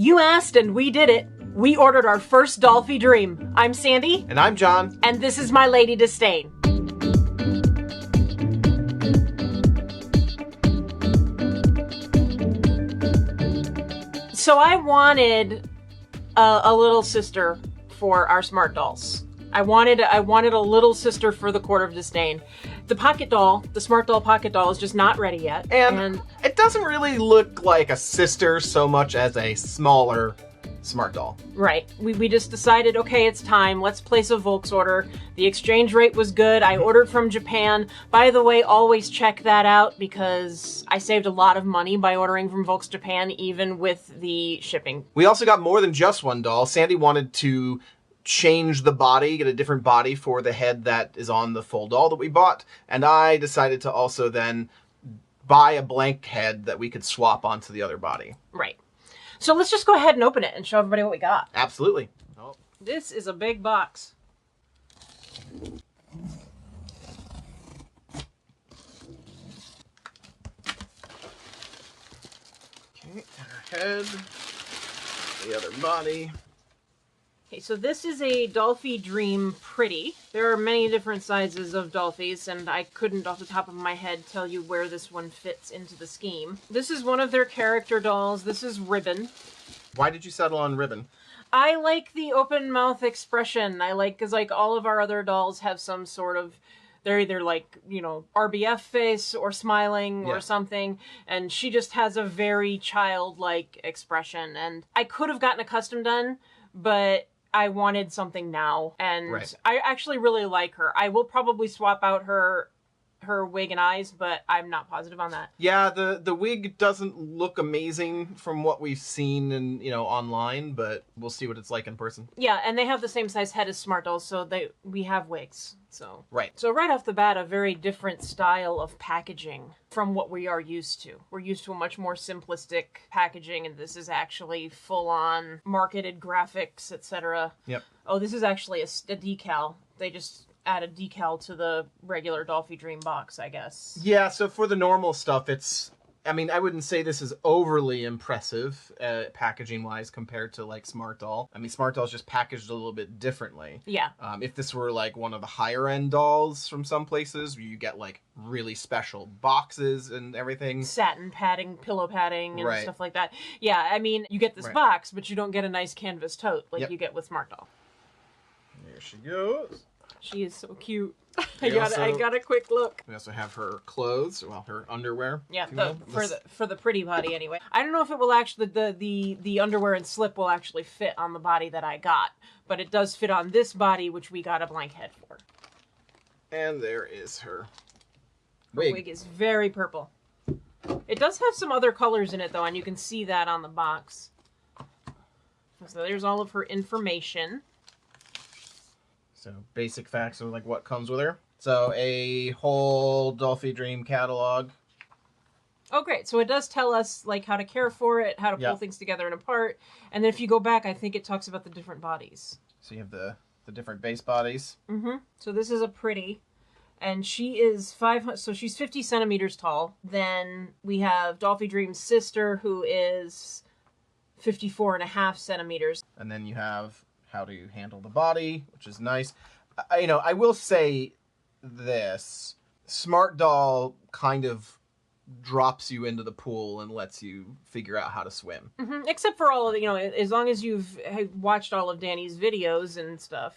You asked and we did it. We ordered our first Dollfie Dream. I'm Sandee. And I'm John. And this is my Lady Disdain. So I wanted a little sister for our smart dolls. I wanted a little sister for the Court of Disdain. The pocket doll, the smart doll pocket doll, is just not ready yet. And it doesn't really look like a sister so much as a smaller smart doll. Right. We just decided, okay, it's time. Let's place a Volks order. The exchange rate was good. I ordered from Japan. By the way, always check that out because I saved a lot of money by ordering from Volks Japan, even with the shipping. We also got more than just one doll. Sandee wanted to change the body, get a different body for the head that is on the full doll that we bought. And I decided to also then buy a blank head that we could swap onto the other body. Right. So let's just go ahead and open it and show everybody what we got. Absolutely. Oh. This is a big box. Okay, our head, the other body. Okay, so this is a Dollfie Dream Pretty. There are many different sizes of Dollfies, and I couldn't off the top of my head tell you where this one fits into the scheme. This is one of their character dolls. This is Ribbon. Why did you settle on Ribbon? I like the open mouth expression. Because like all of our other dolls have some sort of, they're either like, you know, RBF face or smiling or something. And she just has a very childlike expression. And I could have gotten a custom done, but I wanted something now, and I actually really like her. I will probably swap out her wig and eyes, but I'm not positive on that. Yeah, the wig doesn't look amazing from what we've seen in, online, but we'll see what it's like in person. Yeah, and they have the same size head as smart dolls, so we have wigs. So So right off the bat, a very different style of packaging from what we are used to. We're used to a much more simplistic packaging, and this is actually full-on marketed graphics, etc. Yep. Oh, this is actually a decal. They just add a decal to the regular Dollfie Dream box, I guess. Yeah, so for the normal stuff, I wouldn't say this is overly impressive packaging-wise compared to, like, Smart Doll. Smart Doll's just packaged a little bit differently. Yeah. If this were, like, one of the higher-end dolls from some places, where you get, like, really special boxes and everything. Satin padding, pillow padding, and stuff like that. Yeah, you get this box, but you don't get a nice canvas tote like you get with Smart Doll. There she goes. She is so cute. I got a quick look. We also have her clothes, her underwear. Yeah, for the pretty body anyway. I don't know if it will actually the underwear and slip will actually fit on the body that I got, but it does fit on this body, which we got a blank head for. And there is her wig. Her wig is very purple. It does have some other colors in it though, and you can see that on the box. So there's all of her information. So basic facts of like what comes with her. So a whole Dollfie Dream catalog. Oh, great. So it does tell us like how to care for it, how to pull things together and apart. And then if you go back, I think it talks about the different bodies. So you have the different base bodies. Mm-hmm. So this is a Pretty. And she is 500, so she's 50 centimeters tall. Then we have Dollfie Dream's sister, who is 54.5 centimeters. And then you have how to handle the body, which is nice. I will say this. Smart Doll kind of drops you into the pool and lets you figure out how to swim. Mm-hmm. Except for all of the, as long as you've watched all of Danny's videos and stuff.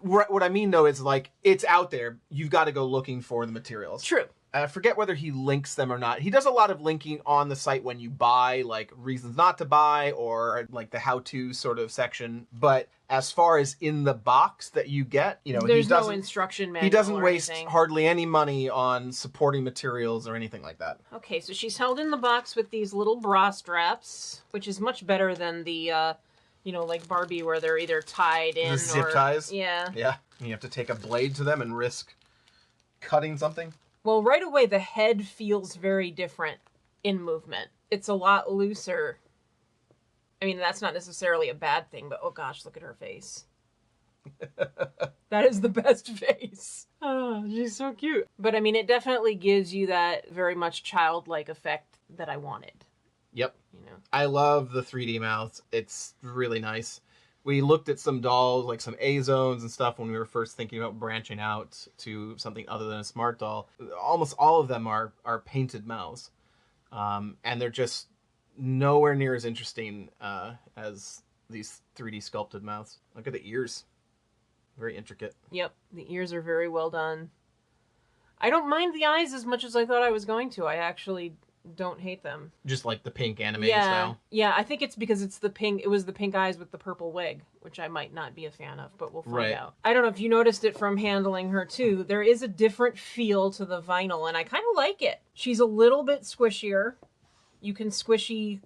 What I mean, though, is like, it's out there. You've got to go looking for the materials. True. I forget whether he links them or not. He does a lot of linking on the site when you buy, like, reasons not to buy or, like, the how-to sort of section. But as far as in the box that you get, there's no instruction manual. He doesn't waste anything. Hardly any money on supporting materials or anything like that. Okay, so she's held in the box with these little bra straps, which is much better than the, like Barbie where they're either tied in the zip ties? Yeah. Yeah. You have to take a blade to them and risk cutting something. Well, right away, the head feels very different in movement. It's a lot looser. That's not necessarily a bad thing, but oh gosh, look at her face. That is the best face. Oh, she's so cute. But it definitely gives you that very much childlike effect that I wanted. Yep. I love the 3D mouths. It's really nice. We looked at some dolls, like some A-zones and stuff, when we were first thinking about branching out to something other than a smart doll. Almost all of them are painted mouths. And they're just nowhere near as interesting as these 3D sculpted mouths. Look at the ears. Very intricate. Yep, the ears are very well done. I don't mind the eyes as much as I thought I was going to. I actually don't hate them. Just like the pink anime style? Yeah, I think it's because it's the pink. It was the pink eyes with the purple wig, which I might not be a fan of, but we'll find out. I don't know if you noticed it from handling her too. There is a different feel to the vinyl, and I kind of like it. She's a little bit squishier. You can squishy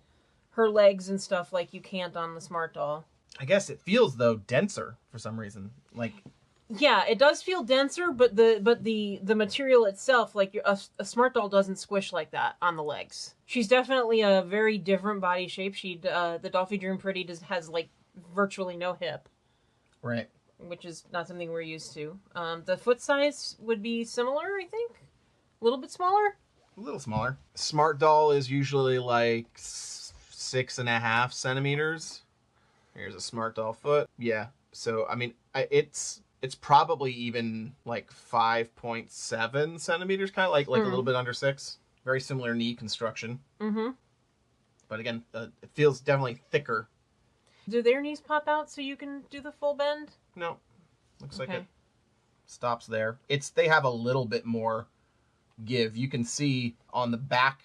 her legs and stuff like you can't on the smart doll. I guess it feels, though, denser for some reason. Like, yeah, it does feel denser, but the material itself, like a smart doll doesn't squish like that on the legs. She's definitely a very different body shape. The Dollfie Dream Pretty has like virtually no hip. Right. Which is not something we're used to. The foot size would be similar, I think. A little bit smaller. A little smaller. Smart doll is usually like 6.5 centimeters. Here's a smart doll foot. Yeah. So, I mean, it's probably even like 5.7 centimeters, kind of like a little bit under 6. Very similar knee construction. Mm-hmm. But again, it feels definitely thicker. Do their knees pop out so you can do the full bend? No. Looks like it stops there. They have a little bit more give. You can see on the back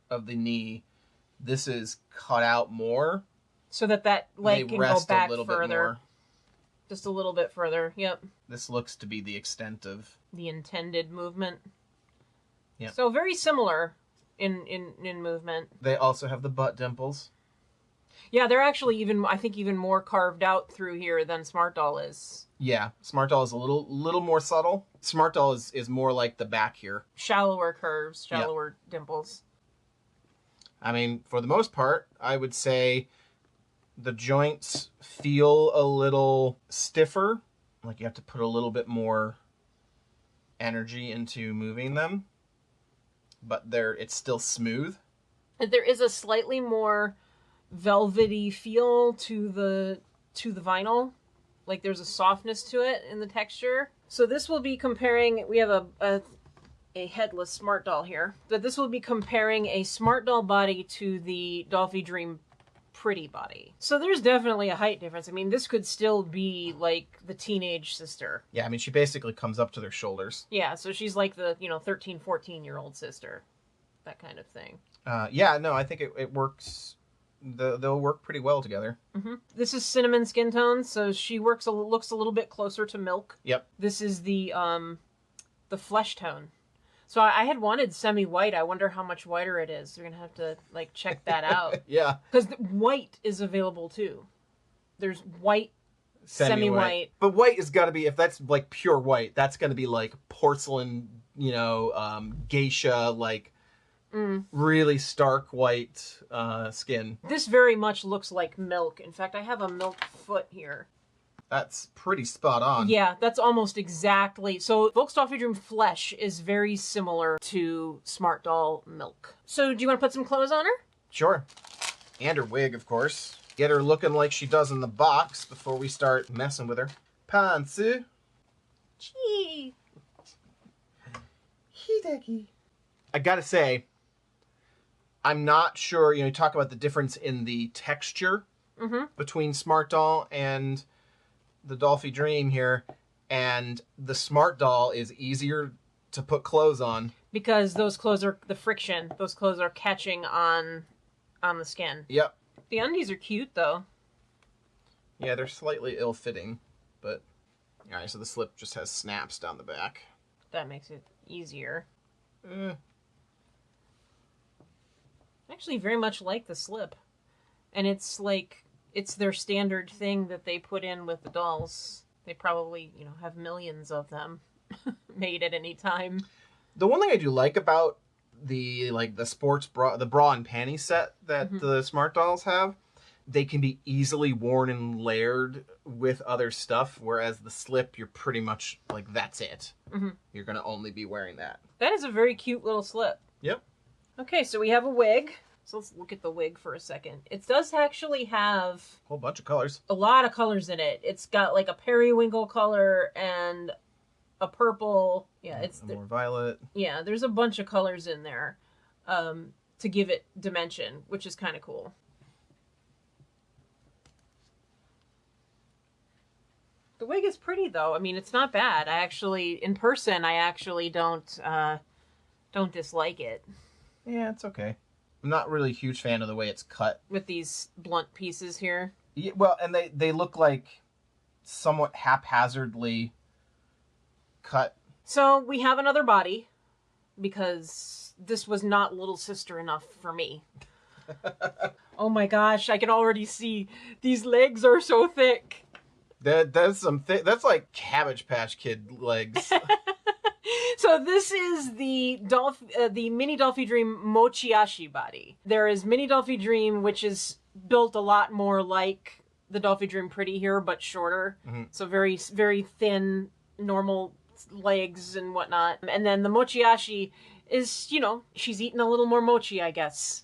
of the knee, this is cut out more. So that leg can go back further. Just a little bit further, yep. This looks to be the extent of the intended movement. Yeah. So very similar in movement. They also have the butt dimples. Yeah, they're actually even more carved out through here than Smart Doll is. Yeah, Smart Doll is a little more subtle. Smart Doll is more like the back here. Shallower curves, shallower dimples. I mean, for the most part, I would say the joints feel a little stiffer. Like you have to put a little bit more energy into moving them. But it's still smooth. There is a slightly more velvety feel to the vinyl. Like there's a softness to it in the texture. So this will be comparing, we have a headless Smart Doll here. But this will be comparing a Smart Doll body to the Dollfie Dream Pretty body. So there's definitely a height difference. I mean, this could still be like the teenage sister. Yeah, I mean, she basically comes up to their shoulders. Yeah, so she's like the, 13, 14-year-old sister. That kind of thing. Yeah, no, I think it works. They'll work pretty well together. Mm-hmm. This is cinnamon skin tone, so she looks a little bit closer to milk. Yep. This is the flesh tone. So I had wanted semi-white. I wonder how much whiter it is. We're going to have to, check that out. Yeah. Because white is available, too. There's white, semi-white. But white has got to be, if that's, pure white, that's going to be, porcelain, geisha, really stark white skin. This very much looks like milk. In fact, I have a milk foot here. That's pretty spot on. Yeah, that's almost exactly. So Volks Dollfie Dream flesh is very similar to Smart Doll milk. So do you want to put some clothes on her? Sure. And her wig, of course. Get her looking like she does in the box before we start messing with her. Pantsu. Chee. Hideki. I gotta say, I'm not sure, you talk about the difference in the texture between Smart Doll and the Dollfie Dream here, and the Smart Doll is easier to put clothes on. Because those clothes are, the friction, those clothes are catching on the skin. Yep. The undies are cute, though. Yeah, they're slightly ill-fitting, but... Alright, so the slip just has snaps down the back. That makes it easier. I actually very much like the slip. And it's it's their standard thing that they put in with the dolls. They probably, have millions of them made at any time. The one thing I do like about the sports bra, the bra and panty set that the Smart Dolls have, they can be easily worn and layered with other stuff, whereas the slip, you're pretty much that's it. You're going to only be wearing that. That is a very cute little slip. Yep. Okay, so we have a wig. So let's look at the wig for a second. It does actually have a whole bunch of colors. A lot of colors in it. It's got like a periwinkle color and a purple. Yeah, it's more violet. Yeah, there's a bunch of colors in there to give it dimension, which is kind of cool. The wig is pretty though. I mean, it's not bad. I actually, in person, I actually don't dislike it. Yeah, it's okay. I'm not really a huge fan of the way it's cut. With these blunt pieces here. Yeah, well, and they look like somewhat haphazardly cut. So we have another body because this was not little sister enough for me. Oh my gosh, I can already see these legs are so thick. That's like Cabbage Patch Kid legs. So this is the mini Dollfie Dream Mochi Ashi body. There is mini Dollfie Dream, which is built a lot more like the Dollfie Dream Pretty here, but shorter. Mm-hmm. So very, very thin, normal legs and whatnot. And then the Mochi Ashi is, you know, she's eating a little more mochi, I guess.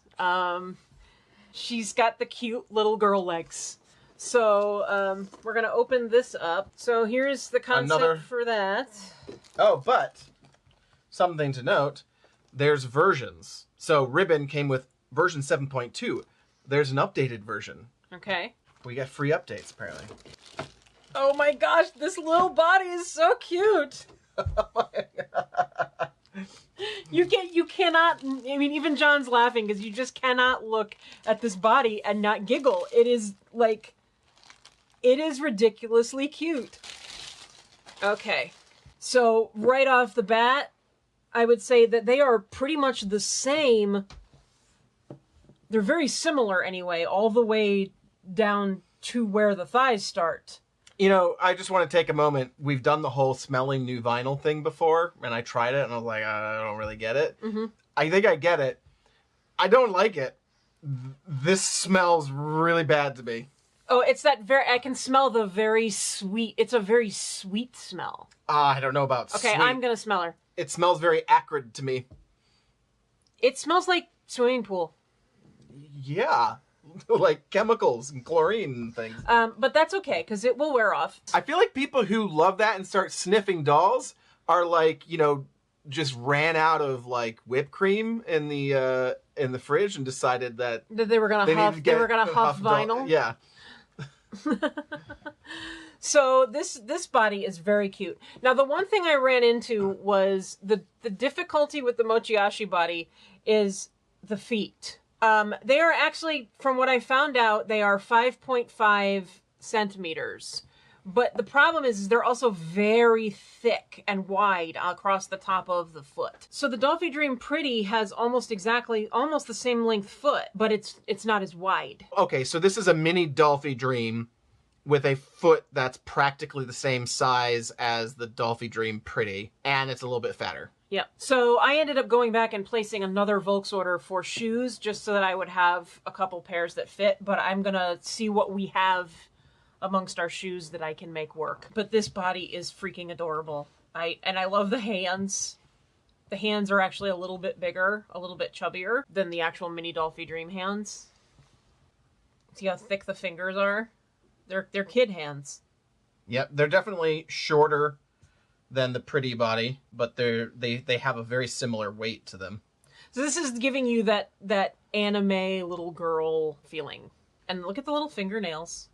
She's got the cute little girl legs. So we're going to open this up. So here's the concept for that. Oh, but something to note, there's versions. So Ribbon came with version 7.2. There's an updated version. Okay. We got free updates, apparently. Oh my gosh, this little body is so cute. You cannot, I mean, even John's laughing because you just cannot look at this body and not giggle. It is like, it is ridiculously cute. Okay. So right off the bat, I would say that they are pretty much the same. They're very similar anyway, all the way down to where the thighs start. You know, I just want to take a moment. We've done the whole smelling new vinyl thing before, and I tried it, and I was like, I don't really get it. Mm-hmm. I think I get it. I don't like it. This smells really bad to me. Oh, it's that I can smell the very sweet, it's a very sweet smell. I don't know about sweet. Okay, I'm going to smell her. It smells very acrid to me. It smells like swimming pool. Yeah. Like chemicals and chlorine and things. But that's okay, because it will wear off. I feel like people who love that and start sniffing dolls are like, you know, just ran out of like whipped cream in the fridge and decided that they were gonna huff vinyl. Yeah. So this body is very cute. Now the one thing I ran into was the difficulty with the Mochi Ashi body is the feet. They are actually, from what I found out, they are 5.5 centimeters. But the problem is they're also very thick and wide across the top of the foot. So the Dollfie Dream Pretty has almost the same length foot, but it's not as wide. Okay, so this is a mini Dollfie Dream with a foot that's practically the same size as the Dollfie Dream Pretty, and it's a little bit fatter. Yep. So I ended up going back and placing another Volks order for shoes just so that I would have a couple pairs that fit, but I'm going to see what we have amongst our shoes that I can make work. But this body is freaking adorable. I love the hands. The hands are actually a little bit bigger, a little bit chubbier than the actual mini Dollfie Dream hands. See how thick the fingers are? They're kid hands. Yep, they're definitely shorter than the Pretty body, but they have a very similar weight to them. So this is giving you that anime little girl feeling. And look at the little fingernails.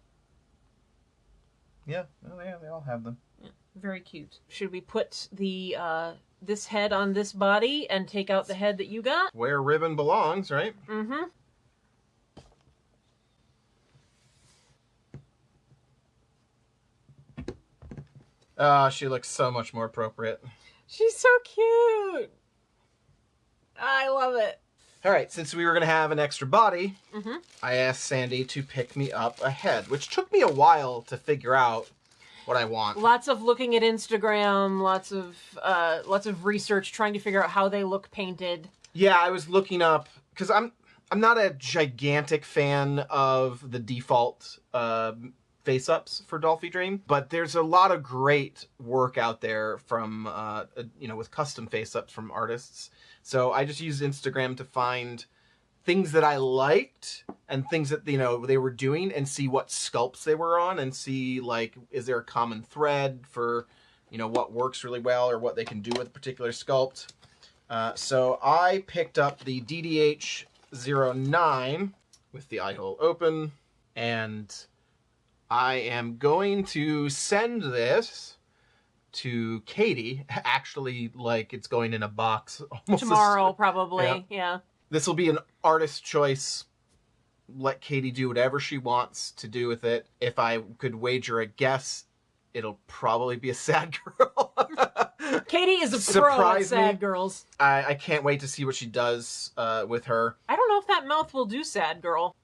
Yeah, they all have them. Yeah, very cute. Should we put the this head on this body and take out the head that you got? Where Ribbon belongs, right? Mm-hmm. Oh, she looks so much more appropriate. She's so cute. I love it. All right, since we were going to have an extra body, mm-hmm. I asked Sandee to pick me up a head, which took me a while to figure out what I want. Lots of looking at Instagram, lots of research, trying to figure out how they look painted. Yeah, I was looking up, because I'm not a gigantic fan of the default face-ups for Dollfie Dream, but there's a lot of great work out there from, with custom face-ups from artists. So I just used Instagram to find things that I liked and things that, they were doing, and see what sculpts they were on, and see, like, is there a common thread for, what works really well or what they can do with a particular sculpt. So I picked up the DDH-09 with the eye hole open, and I am going to send this to Katie. Actually, like, it's going in a box almost tomorrow, probably. Yeah. This will be an artist choice. Let Katie do whatever she wants to do with it. If I could wager a guess, it'll probably be a sad girl. Katie is a pro at sad girls. I can't wait to see what she does with her. I don't know if that mouth will do sad girl.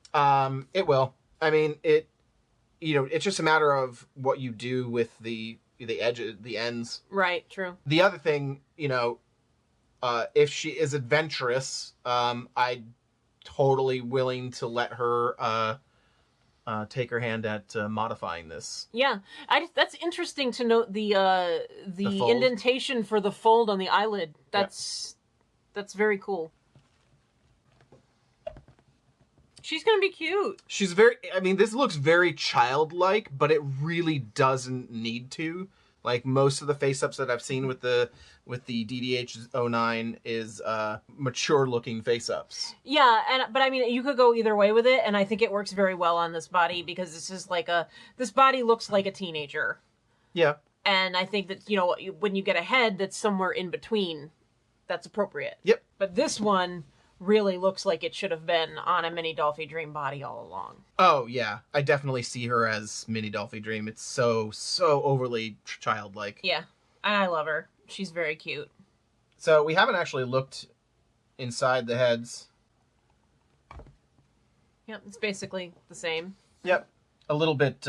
It will. I mean, it's just a matter of what you do with the edges, the ends. Right, true. The other thing, if she is adventurous, I'm totally willing to let her take her hand at modifying this. Yeah, that's interesting to note the indentation for the fold on the eyelid. That's very cool. She's gonna be cute. This looks very childlike, but it really doesn't need to. Like, most of the face-ups that I've seen with the DDH-09 is mature-looking face-ups. Yeah, but I mean, you could go either way with it, and I think it works very well on this body, because this is like this body looks like a teenager. Yeah. And I think that, when you get a head that's somewhere in between, that's appropriate. Yep. But this one really looks like it should have been on a mini Dollfie Dream body all along. Oh, yeah. I definitely see her as mini Dollfie Dream. It's so overly childlike. Yeah. And I love her. She's very cute. So we haven't actually looked inside the heads. Yep, it's basically the same. Yep. A little bit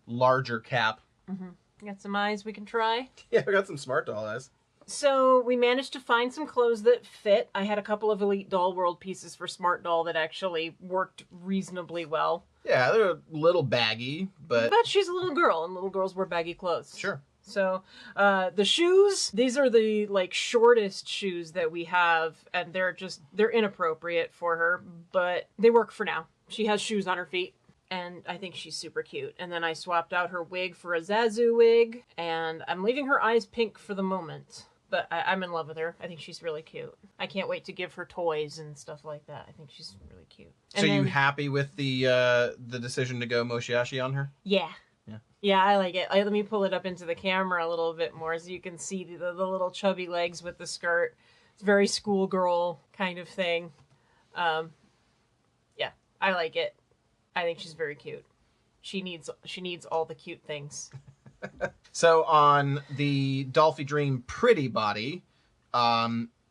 larger cap. Mm-hmm. Got some eyes we can try? Yeah, we got some smart doll eyes. So we managed to find some clothes that fit. I had a couple of Elite Doll World pieces for Smart Doll that actually worked reasonably well. Yeah, they're a little baggy, but she's a little girl, and little girls wear baggy clothes. Sure. So, the shoes, these are the, shortest shoes that we have, and they're inappropriate for her, but they work for now. She has shoes on her feet, and I think she's super cute. And then I swapped out her wig for a Zazou wig, and I'm leaving her eyes pink for the moment. But I'm in love with her. I think she's really cute. I can't wait to give her toys and stuff like that. I think she's really cute. So you happy with the decision to go Mochi Ashi on her? Yeah. Yeah, I like it. Let me pull it up into the camera a little bit more so you can see the little chubby legs with the skirt. It's very schoolgirl kind of thing. Yeah, I like it. I think she's very cute. She needs all the cute things. So on the Dollfie Dream Pretty body,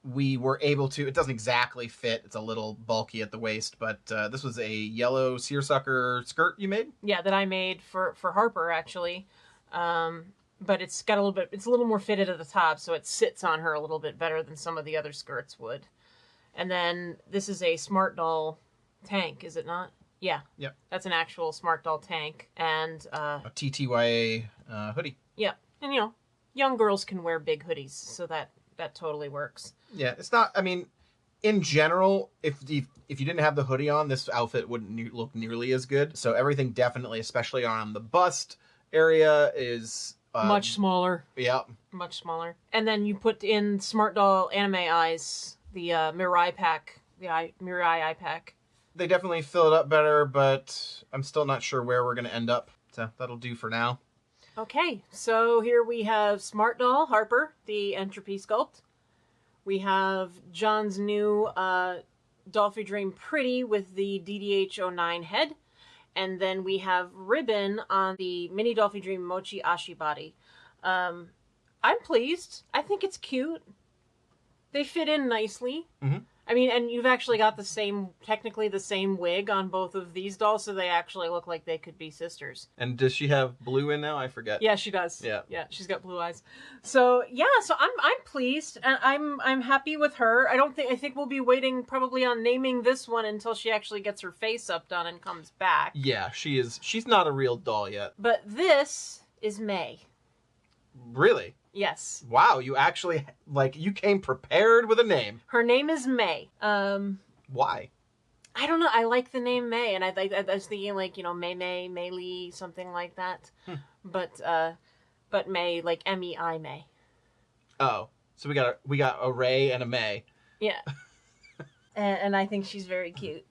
we were able to, it doesn't exactly fit, it's a little bulky at the waist, but this was a yellow seersucker skirt you made? Yeah, that I made for Harper, actually. But it's got it's a little more fitted at the top, so it sits on her a little bit better than some of the other skirts would. And then this is a Smart Doll tank, is it not? Yeah. Yep. That's an actual Smart Doll tank. And a TTYA hoodie. Yeah. And, young girls can wear big hoodies, so that totally works. Yeah, it's not, I mean, in general, if you didn't have the hoodie on, this outfit wouldn't look nearly as good. So everything definitely, especially on the bust area, is much smaller. Yeah. Much smaller. And then you put in Smart Doll anime eyes, the Mirai pack, Mirai eye pack. They definitely fill it up better, but I'm still not sure where we're going to end up. So that'll do for now. Okay, so here we have Smart Doll Harper, the Entropy sculpt. We have John's new Dollfie Dream Pretty with the DDH-09 head. And then we have Ribbon on the mini Dollfie Dream Mochi Ashi body. I'm pleased. I think it's cute. They fit in nicely. Mm-hmm. I mean, and you've actually got technically the same wig on both of these dolls, so they actually look like they could be sisters. And does she have blue in now? I forget. Yeah, she does. Yeah. Yeah, she's got blue eyes. So, yeah, so I'm pleased, and I'm happy with her. I think we'll be waiting probably on naming this one until she actually gets her face up done and comes back. Yeah, she's not a real doll yet. But this is May. Really? Yes. Wow, you actually, you came prepared with a name. Her name is May. Why? I don't know. I like the name May, and I was thinking like, you know, May Lee, something like that. But May, like MEI May. Oh, so we got a Ray and a May. Yeah. and I think she's very cute.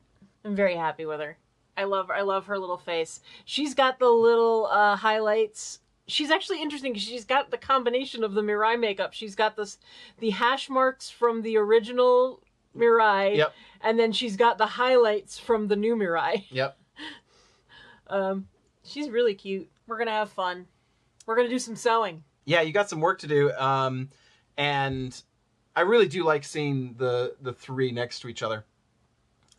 I'm very happy with her. I love her little face. She's got the little highlights. She's actually interesting because she's got the combination of the Mirai makeup. She's got the hash marks from the original Mirai. Yep. And then she's got the highlights from the new Mirai. Yep. She's really cute. We're gonna have fun. We're gonna do some sewing. Yeah, you got some work to do. And I really do like seeing the three next to each other,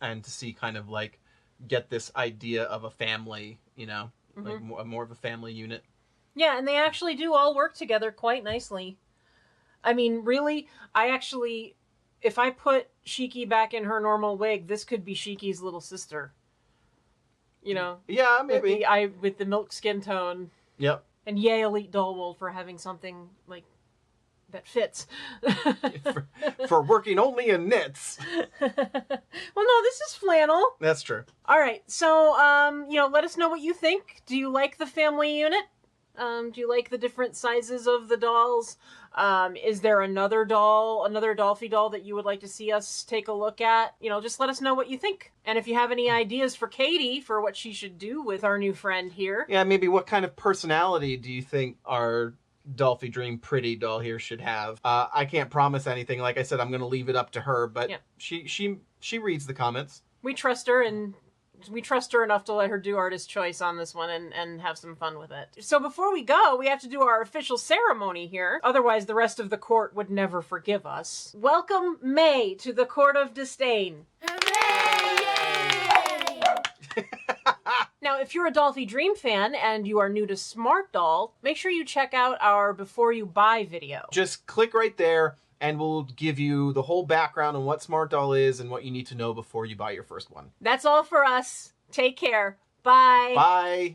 and to see kind of like get this idea of a family, you know, like more of a family unit. Yeah, and they actually do all work together quite nicely. I mean, really, if I put Shiki back in her normal wig, this could be Shiki's little sister. You know? Yeah, maybe. With the milk skin tone. Yep. And yay, Elite Doll World, for having something, like, that fits. for working only in knits. Well, no, this is flannel. That's true. All right, so, you know, let us know what you think. Do you like the family unit? Do you like the different sizes of the dolls? Is there another Dollfie doll that you would like to see us take a look at? You know, just let us know what you think. And if you have any ideas for Katie for what she should do with our new friend here. Yeah, maybe what kind of personality do you think our Dollfie Dream Pretty doll here should have? I can't promise anything. Like I said, I'm going to leave it up to her, but yeah. She reads the comments. We trust her, and we trust her enough to let her do artist choice on this one and have some fun with it. So before we go, we have to do our official ceremony here. Otherwise, the rest of the court would never forgive us. Welcome May to the Court of Disdain. Now, if you're a Dollfie Dream fan and you are new to Smart Doll, make sure you check out our Before You Buy video. Just click right there, and we'll give you the whole background on what Smart Doll is and what you need to know before you buy your first one. That's all for us. Take care. Bye. Bye.